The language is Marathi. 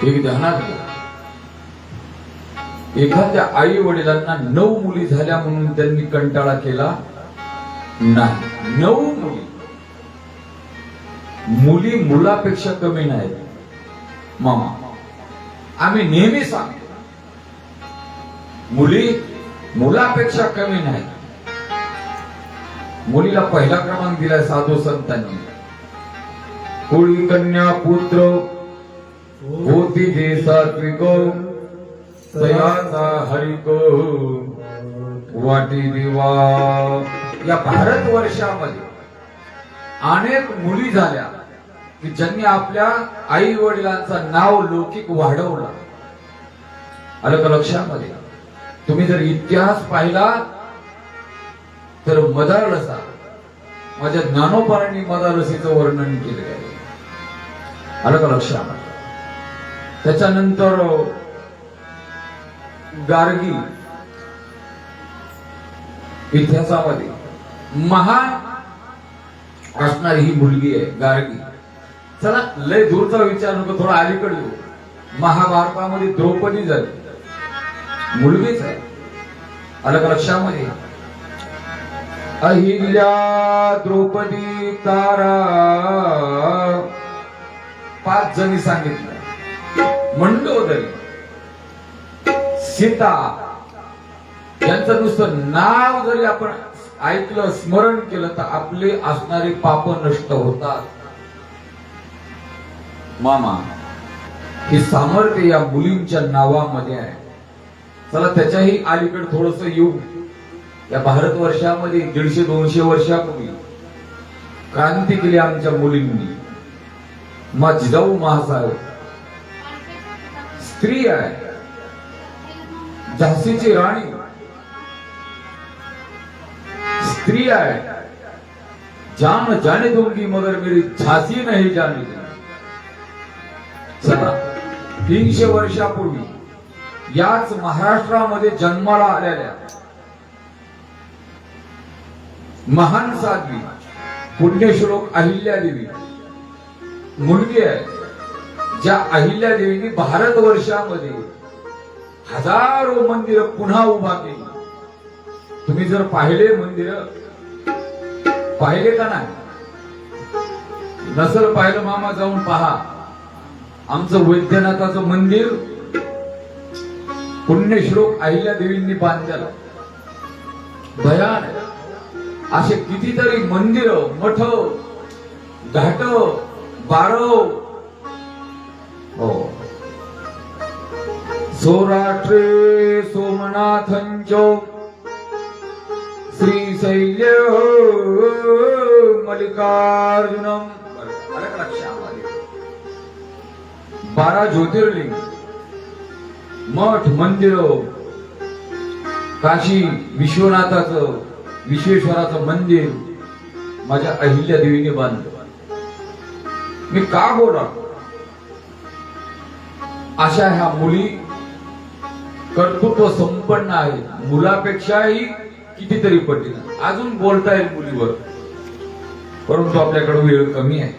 एक ध्यानात घ्या. एखाद्या आई वडिलांना 9 मुली झाल्या म्हणून त्यांनी कंटाळा केला नाही. 9 मुली मुलापेक्षा कमी नाहीत मामा. आम्ही नेहमी सांगतो मुली मुलापेक्षा कमी नाहीत. मुलीला पहिला क्रमांक दिलाय साधू संतांनी. कुळी कन्या पुत्र होती जे सात्विक तयाचा हरिको वाटी दिवा. या भारत वर्षामध्ये अनेक मुली झाल्या की ज्यांनी आपल्या आई वडिलांचं नाव लौकिक वाढवलं. आलं का लक्षामध्ये? तुम्ही जर इतिहास पाहिला तर मदारसा, माझ्या ज्ञानोबांनी मदारसीचं वर्णन केलं आहे. आलं का लक्षामध्ये? त्याच्यानंतर गार्गी इतिहासामध्ये महान असणारी ही मुलगी आहे गार्गी. चला लय दूरचा विचार नको, थोडा अलीकडे येऊ. महाभारतामध्ये द्रौपदी झाली, मुलगीच आहे. आलं का लक्षामध्ये? अहिल्या द्रौपदी तारा 5 जणी सांगितलं. मंडोदरी, सीता यांचं नुसतं नाव जरी आपण ऐकलं, स्मरण केलं तर आपले असणारे पाप नष्ट होतात. मामा, हे सामर्थ्य या मुलींच्या नावामध्ये आहे. चला त्याच्याही अलीकडे थोडस येऊ. या भारत वर्षामध्ये 150-200 वर्षापूर्वी क्रांती केली आमच्या मुलींनी. जिजाऊ महासाहेब स्त्री आहे, झाशीची राणी स्त्री आहे. जान जाने दूंगी मगर मेरी झाशी नहीं जाने दूंगी. चला 300 वर्षापूर्वी याच महाराष्ट्रामध्ये जन्माला आलेल्या महान साध्वी पुण्यश्लोक अहिल्यादेवी मुलगी आहे. ज्या अहिल्यादेवीने भारत वर्षामध्ये हजारो मंदिर पुन्हा उभा केली. तुम्ही जर पाहिले मंदिर, पाहिले का नाही? नसल पाहिलं मामा जाऊन पहा. आमचं वैद्यनाथाचं मंदिर पुण्यश्लोक अहिल्यादेवींनी बांधलेलं. भयान असे कितीतरी मंदिर, मठ, घाट, बारव. हो, सौराष्ट्रे सोमनाथंच श्रीशैल्य मल्लिकार्जुनम. 12 ज्योतिर्लिंग, मठ, मंदिर, काशी विश्वनाथाचं, विश्वेश्वराचं मंदिर माझ्या अहिल्यादेवीने बांधलं. मी का बोला? अशा ह्या मुली कर्तृत्व संपन्न आहेत. मुलापेक्षाही कितीतरी पटीने. अजून बोलता येईल मुलीवर, परंतु आपल्याकडे वेळ कमी आहे.